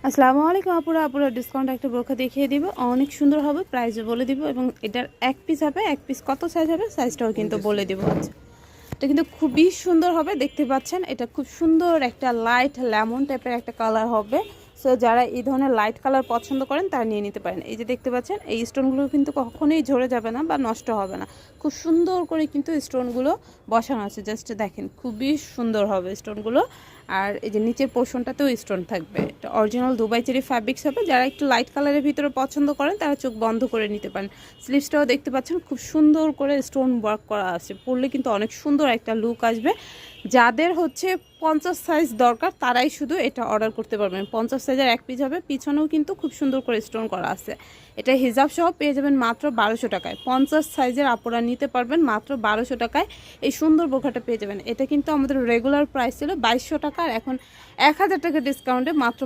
আসসালামু আলাইকুম আপুরা আপুরা ডিসকাউন্ট একটা বোরখা দেখিয়ে দিব, অনেক সুন্দর হবে, প্রাইসও বলে দিব এবং এটার এক পিস হবে, এক পিস কত সাইজ হবে সাইজটাও কিন্তু বলে দিব। আচ্ছা, এটা কিন্তু খুবই সুন্দর হবে, দেখতে পাচ্ছেন এটা খুব সুন্দর একটা লাইট লেমন টাইপের একটা কালার হবে। সো যারা এই ধরনের লাইট কালার পছন্দ করেন তারা নিয়ে নিতে পারেন। এই যে দেখতে পাচ্ছেন এই স্টোনগুলো কিন্তু কখনোই ঝরে যাবে না বা নষ্ট হবে না, খুব সুন্দর করে কিন্তু স্টোনগুলো বসানো আছে। জাস্ট দেখেন খুবই সুন্দর হবে স্টোনগুলো। আর এই যে নিচের পোর্শনটাতেও স্টোন থাকবে, এটা অরিজিনাল দুবাই চেরি ফ্যাব্রিক্স হবে। যারা একটু লাইট কালারের ভিতরে পছন্দ করেন তারা চোখ বন্ধ করে নিতে পারেন। স্লিভসটাও দেখতে পাচ্ছেন খুব সুন্দর করে স্টোন ওয়ার্ক করা আছে, পরলে কিন্তু অনেক সুন্দর একটা লুক আসবে। যাদের হচ্ছে 50 সাইজ দরকার তারাই শুধু এটা অর্ডার করতে পারবেন। 50 সাইজের এক পিস হবে, পিছনেও কিন্তু খুব সুন্দর করে স্টোন করা আছে। এটা হিজাব সহ পেয়ে যাবেন মাত্র 1200 টাকায়। 50 সাইজের আপুরা নিতে পারবেন মাত্র 1200 টাকায় এই সুন্দর বোরখাটা পেয়ে যাবেন। এটা কিন্তু আমাদের রেগুলার প্রাইস ছিল 2200 টাকা, আর এখন 1000 টাকা ডিসকাউন্টে মাত্র